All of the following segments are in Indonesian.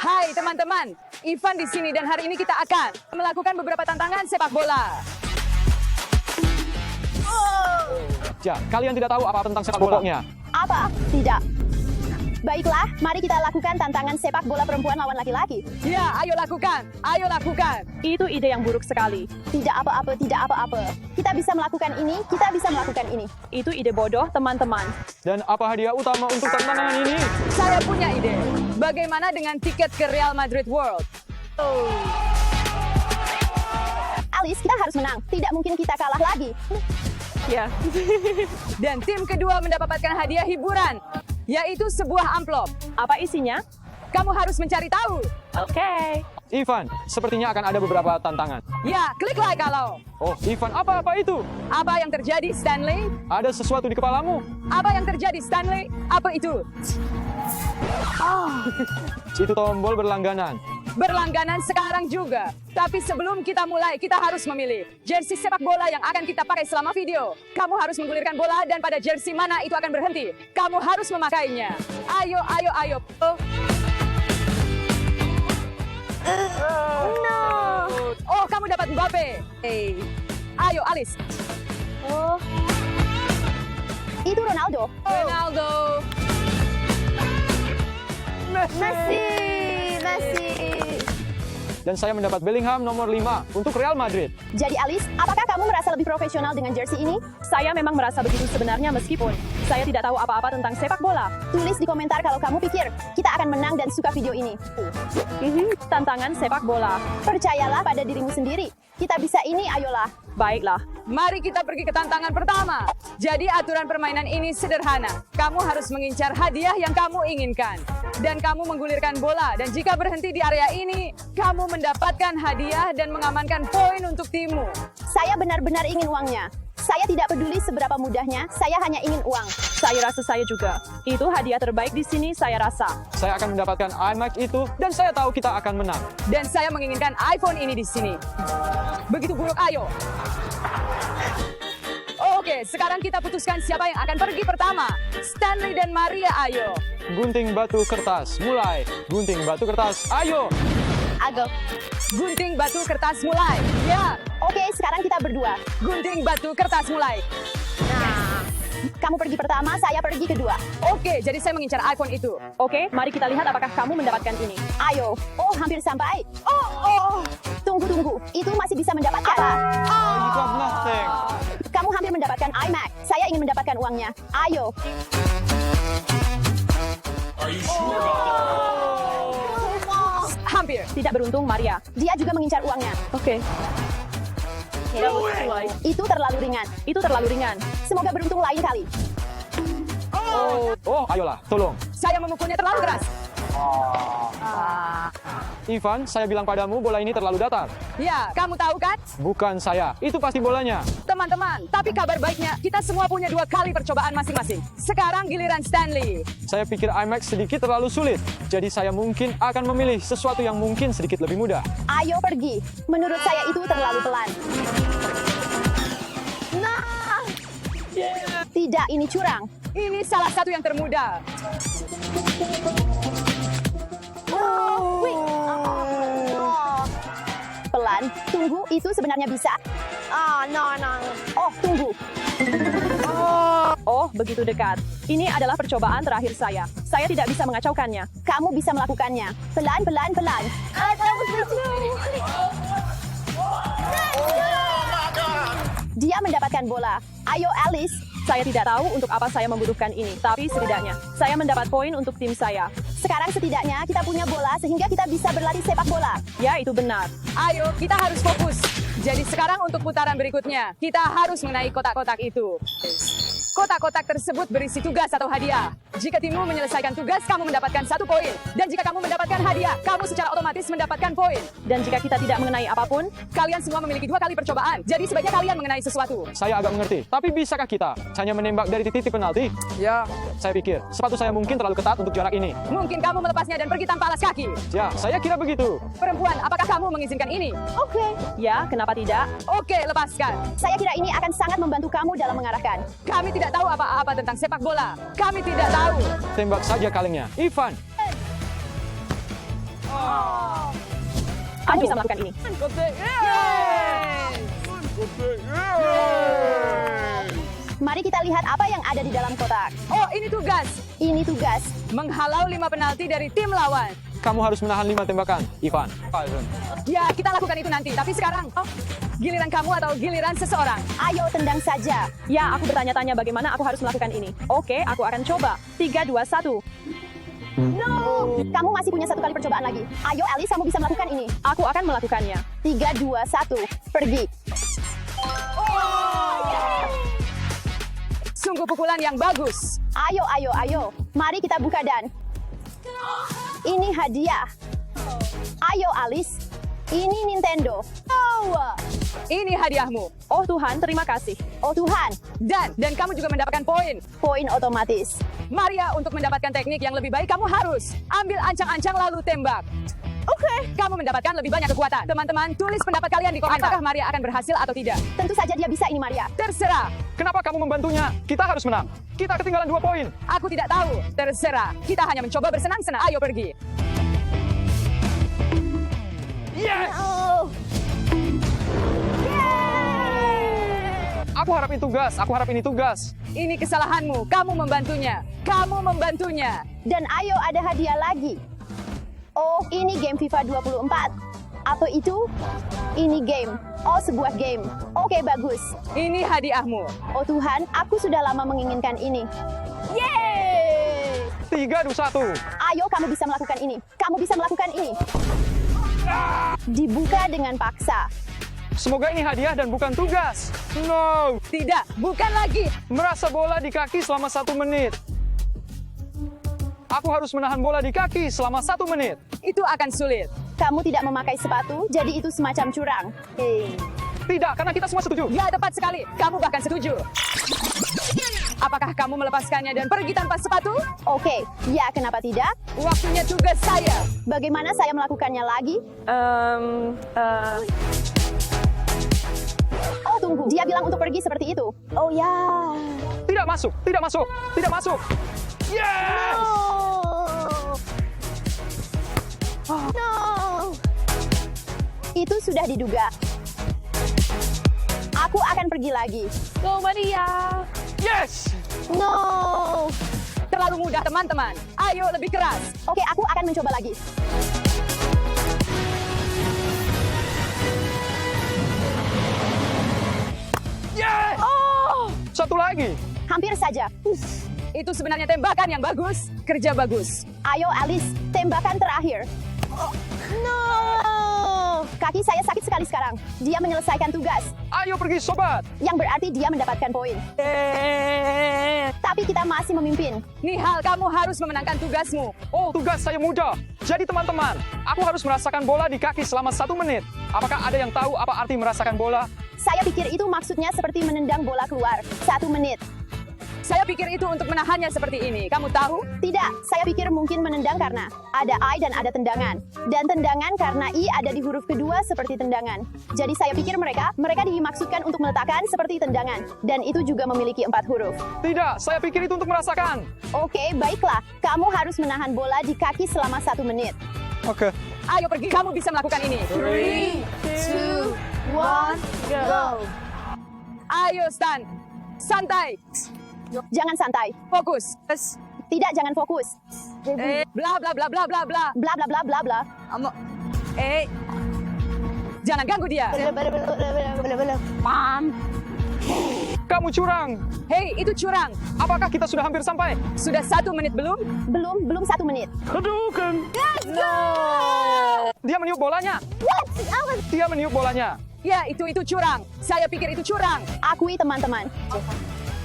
Hai teman-teman, Ivan di sini dan hari ini kita akan melakukan beberapa tantangan sepak bola. Ya, kalian tidak tahu apa tentang sepak bola? Apa? Tidak. Baiklah, mari kita lakukan tantangan sepak bola perempuan lawan laki-laki. Ya, ayo lakukan, ayo lakukan. Itu ide yang buruk sekali. Tidak apa-apa, tidak apa-apa. Kita bisa melakukan ini, kita bisa melakukan ini. Itu ide bodoh, teman-teman. Dan apa hadiah utama untuk tantangan ini? Saya punya ide. Bagaimana dengan tiket ke Real Madrid World? Alice, kita harus menang. Tidak mungkin kita kalah lagi. Ya. Dan tim kedua mendapatkan hadiah hiburan, yaitu sebuah amplop. Apa isinya? Kamu harus mencari tahu. Oke. Ivan, sepertinya akan ada beberapa tantangan. Ya, klik like kalau. Oh, Ivan, apa itu? Apa yang terjadi, Stanley? Ada sesuatu di kepalamu. Apa yang terjadi, Stanley? Apa itu? Itu tombol berlangganan. Berlangganan sekarang juga. Tapi sebelum kita mulai, kita harus memilih jersey sepak bola yang akan kita pakai selama video. Kamu harus menggulirkan bola dan pada jersey mana itu akan berhenti. Kamu harus memakainya. Ayo, ayo, ayo. Oh, kamu dapat Mbappe. Hey. Ayo, Alice. Oh. Itu Ronaldo. Ronaldo. Messi. Dan saya mendapat Bellingham nomor 5 untuk Real Madrid. Jadi Alice, apakah kamu merasa lebih profesional dengan jersey ini? Saya memang merasa begitu sebenarnya meskipun saya tidak tahu apa-apa tentang sepak bola. Tulis di komentar kalau kamu pikir kita akan menang dan suka video ini. Tantangan sepak bola. Percayalah pada dirimu sendiri. Kita bisa ini, ayolah. Baiklah. Mari kita pergi ke tantangan pertama. Jadi aturan permainan ini sederhana. Kamu harus mengincar hadiah yang kamu inginkan. Dan kamu menggulirkan bola. Dan jika berhenti di area ini, kamu mendapatkan hadiah dan mengamankan poin untuk timmu. Saya benar-benar ingin uangnya. Saya tidak peduli seberapa mudahnya, saya hanya ingin uang. Saya rasa saya juga. Itu hadiah terbaik di sini, saya rasa. Saya akan mendapatkan iMac itu dan saya tahu kita akan menang. Dan saya menginginkan iPhone ini di sini. Begitu buruk, ayo. Oke, sekarang kita putuskan siapa yang akan pergi pertama. Stanley dan Maria, ayo. Gunting batu kertas, mulai. Gunting batu kertas, ayo. Agak. Gunting batu kertas mulai. Ya, Oke, sekarang kita berdua. gunting batu kertas mulai. Nah, kamu pergi pertama, saya pergi kedua. Oke, jadi saya mengincar iPhone itu. Oke, mari kita lihat apakah kamu mendapatkan ini. Ayo. Oh, hampir sampai. Oh. Tunggu. Itu masih bisa mendapatkan. You got nothing. Kamu hampir mendapatkan iMac. Saya ingin mendapatkan uangnya. Ayo. Hampir. Tidak beruntung, Maria. Dia juga mengincar uangnya. Oke. Itu terlalu ringan. Itu terlalu ringan. Semoga beruntung lain kali. Oh, ayolah, tolong. Saya memukulnya terlalu keras. Ivan, saya bilang padamu bola ini terlalu datar. Ya, kamu tahu kan? Bukan saya, itu pasti bolanya. Teman-teman, tapi kabar baiknya, kita semua punya 2 kali percobaan masing-masing. Sekarang giliran Stanley. Saya pikir iMac sedikit terlalu sulit. Jadi saya mungkin akan memilih sesuatu yang mungkin sedikit lebih mudah. Ayo pergi. Menurut saya itu terlalu pelan. Nah. Tidak, ini curang. Ini salah satu yang termudah. Wih. Pelan. Tunggu, itu sebenarnya bisa. No. Oh, tunggu. Oh, begitu dekat. Ini adalah percobaan terakhir saya. Saya tidak bisa mengacaukannya. Kamu bisa melakukannya. Pelan. Dia mendapatkan bola. Ayo, Alice. Saya tidak tahu untuk apa saya membutuhkan ini, tapi setidaknya saya mendapat poin untuk tim saya. Sekarang setidaknya kita punya bola sehingga kita bisa berlatih sepak bola. Ya, itu benar. Ayo, kita harus fokus. Jadi sekarang untuk putaran berikutnya, kita harus mengenai kotak-kotak itu. Kotak-kotak tersebut berisi tugas atau hadiah. Jika timmu menyelesaikan tugas, kamu mendapatkan 1 poin. Dan jika kamu mendapatkan hadiah, kamu secara otomatis mendapatkan poin. Dan jika kita tidak mengenai apapun, Kalian semua memiliki 2 kali percobaan. Jadi sebaiknya kalian mengenai sesuatu. Saya agak mengerti, tapi bisakah kita hanya menembak dari titik penalti? Ya. Saya pikir, sepatu saya mungkin terlalu ketat untuk jarak ini. Mungkin kamu melepasnya dan pergi tanpa alas kaki. Ya, saya kira begitu. Perempuan, apakah kamu mengizinkan ini? Oke. ya, kenapa tidak? Oke, lepaskan. Saya kira ini akan sangat membantu kamu dalam mengarahkan. Kami tidak tahu apa-apa tentang sepak bola. Kami tidak tahu. Tembak saja kalengnya. Ivan. Kamu bisa melakukan ini. Mari kita lihat apa yang ada di dalam kotak. Oh, ini tugas. Ini tugas. Menghalau 5 penalti dari tim lawan. Kamu harus menahan 5 tembakan, Ivan. Ya, kita lakukan itu nanti. Tapi sekarang, giliran kamu atau giliran seseorang? Ayo tendang saja. Ya, aku bertanya-tanya bagaimana aku harus melakukan ini. Oke, aku akan coba. 3, 2, 1. No! Kamu masih punya satu kali percobaan lagi. Ayo Alice, kamu bisa melakukan ini. Aku akan melakukannya. 3, 2, 1. Pergi. Sungguh pukulan yang bagus. Ayo, ayo, ayo. Mari kita buka dan... Ini hadiah. Ayo Alice. Ini Nintendo. Oh. Ini hadiahmu. Oh Tuhan, terima kasih. Oh Tuhan. Dan kamu juga mendapatkan poin. Poin otomatis. Maria, untuk mendapatkan teknik yang lebih baik, kamu harus ambil ancang-ancang lalu tembak. Oke. Kamu mendapatkan lebih banyak kekuatan. Teman-teman, tulis pendapat kalian di komentar. Apakah Maria akan berhasil atau tidak? Tentu saja dia bisa ini Maria. Terserah. Kenapa kamu membantunya? Kita harus menang. Kita ketinggalan 2 poin. Aku tidak tahu. Terserah. Kita hanya mencoba bersenang-senang. Ayo pergi. Yes! Oh. Aku harap ini tugas. Aku harap ini tugas. Ini kesalahanmu. Kamu membantunya. Kamu membantunya. Dan ayo ada hadiah lagi. Oh, ini game FIFA 24. Atau itu? Ini game. Oh, sebuah game. Oke, bagus. Ini hadiahmu. Oh Tuhan, aku sudah lama menginginkan ini. Yeay! 3, 2, 1. Ayo, kamu bisa melakukan ini. Kamu bisa melakukan ini. Dibuka dengan paksa. Semoga ini hadiah dan bukan tugas. No. Tidak, bukan lagi. Merasa bola di kaki selama 1 menit. Aku harus menahan bola di kaki selama 1 menit. Itu akan sulit. Kamu tidak memakai sepatu, jadi itu semacam curang. Tidak, karena kita semua setuju. Ya, tepat sekali. Kamu bahkan setuju. Apakah kamu melepaskannya dan pergi tanpa sepatu? Oke, ya kenapa tidak? Waktunya tugas saya. Bagaimana saya melakukannya lagi? Oh tunggu, dia bilang untuk pergi seperti itu. Oh ya. Tidak masuk, tidak masuk, tidak masuk. Yes! No. Itu sudah diduga. Aku akan pergi lagi. Go Maria. Yes! No. Terlalu mudah, teman-teman. Ayo lebih keras. Oke, aku akan mencoba lagi. Yes! Oh, Satu lagi. hampir saja. Itu sebenarnya tembakan yang bagus. Kerja bagus. Ayo Alice, tembakan terakhir. No. Kaki saya sakit sekali sekarang. Dia menyelesaikan tugas, Ayo pergi, sobat. yang berarti dia mendapatkan poin. Tapi kita masih memimpin. Nihal, kamu harus memenangkan tugasmu. Oh, tugas saya mudah. Jadi teman-teman, aku harus merasakan bola di kaki selama 1 menit. Apakah ada yang tahu apa arti merasakan bola? Saya pikir itu maksudnya seperti menendang bola keluar. 1 menit. Saya pikir itu untuk menahannya seperti ini. Kamu tahu? Tidak, saya pikir mungkin menendang karena ada I dan ada tendangan. Dan tendangan karena I ada di huruf kedua seperti tendangan. Jadi saya pikir mereka dimaksudkan untuk meletakkan seperti tendangan. Dan itu juga memiliki 4 huruf. Tidak, saya pikir itu untuk merasakan. Oke, baiklah. Kamu harus menahan bola di kaki selama 1 menit. Oke. Ayo pergi, kamu bisa melakukan ini. 3, 2, 1, go. Ayo, Stan. Santai. Jangan santai. Fokus. Tidak, jangan fokus. Bla bla bla bla bla bla. Bla bla bla bla bla. Jangan ganggu dia. Kamu curang. Hei, itu curang. Apakah kita sudah hampir sampai? Sudah 1 menit belum? Belum 1 menit. Dia meniup bolanya. What? Dia meniup bolanya. Ya, itu curang. Saya pikir itu curang. Akui teman-teman.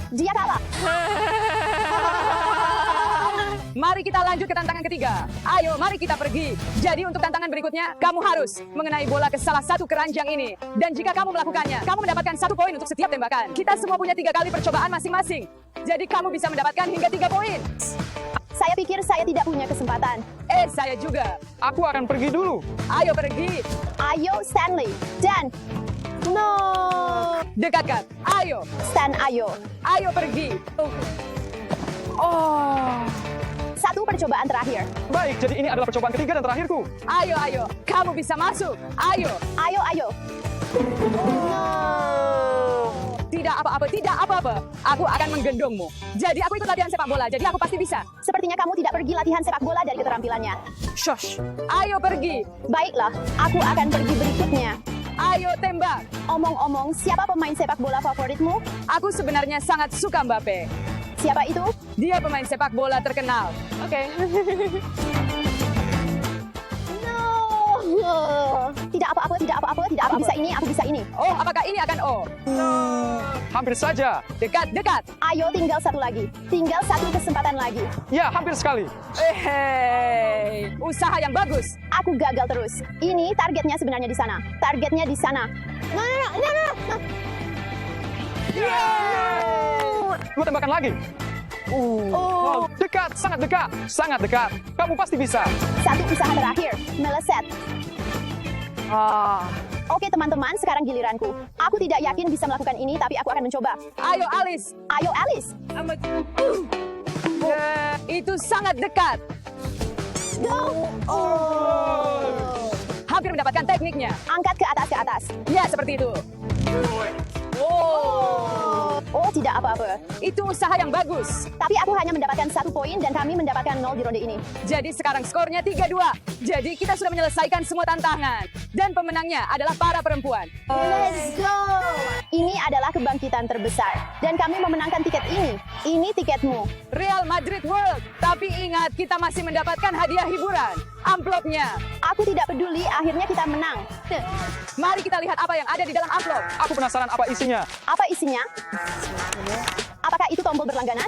Dia kalah. Mari kita lanjut ke tantangan ketiga. Ayo, mari kita pergi. Jadi untuk tantangan berikutnya, kamu harus mengenai bola ke salah satu keranjang ini. Dan jika kamu melakukannya, kamu mendapatkan 1 poin untuk setiap tembakan. Kita semua punya 3 kali percobaan masing-masing. Jadi kamu bisa mendapatkan hingga 3 poin. Saya pikir saya tidak punya kesempatan. Saya juga. Aku akan pergi dulu. Ayo pergi. Ayo Stanley. Dan no. Dekatkan. Ayo. Stan, ayo. Ayo pergi. Satu percobaan terakhir. Baik, jadi ini adalah percobaan ketiga dan terakhirku. Ayo, ayo, kamu bisa masuk. Ayo. Ayo, ayo. Tidak apa-apa, tidak apa-apa. Aku akan menggendongmu. Jadi aku ikut latihan sepak bola, jadi aku pasti bisa. Sepertinya kamu tidak pergi latihan sepak bola dari keterampilannya. Shush. Ayo pergi. Baiklah, aku akan pergi berikutnya. Ayo tembak. Omong-omong, siapa pemain sepak bola favoritmu? Aku sebenarnya sangat suka Mbappe. Siapa itu? Dia pemain sepak bola terkenal. Oke. No. Tidak apa-apa, tidak apa-apa, tidak apa. Aku bisa ini, aku bisa ini. Oh, apakah ini akan O? Hampir saja. Dekat-dekat. Ayo, tinggal satu lagi. Tinggal satu kesempatan lagi. Ya, hampir sekali. Hei, usaha yang bagus. Aku gagal terus. Ini targetnya sebenarnya di sana. Targetnya di sana. No, no, no, no, no. Dua tembakan lagi. Oh, Dekat, sangat dekat. Sangat dekat. Kamu pasti bisa. Satu usaha terakhir. Meleset. Oke teman-teman, sekarang giliranku. Aku tidak yakin bisa melakukan ini, tapi aku akan mencoba. ayo Alice. Ayo Alice. Itu sangat dekat. Go. Hampir mendapatkan tekniknya. Angkat ke atas, ke atas. Ya, seperti itu. Oh, tidak apa-apa. Itu usaha yang bagus. Tapi aku hanya mendapatkan 1 poin dan kami mendapatkan 0 di ronde ini. Jadi sekarang skornya 3-2. Jadi kita sudah menyelesaikan semua tantangan. Dan pemenangnya adalah para perempuan. Let's go. Ini adalah kebangkitan terbesar. Dan kami memenangkan tiket ini. Ini tiketmu. Real Madrid World. Tapi ingat, kita masih mendapatkan hadiah hiburan. Amplopnya. Aku tidak peduli, akhirnya kita menang. Mari kita lihat apa yang ada di dalam amplop. Aku penasaran apa isinya. Apa isinya? Apakah itu tombol berlangganan?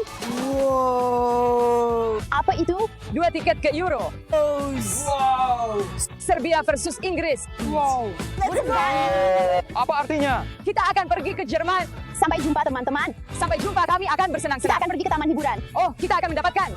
Apa itu? 2 tiket ke Euro. Serbia versus Inggris. Let's go. Apa artinya? Kita akan pergi ke Jerman. Sampai jumpa teman-teman. Sampai jumpa, kami akan Kita bersenang-senang. akan pergi ke taman hiburan. Oh, kita akan mendapatkan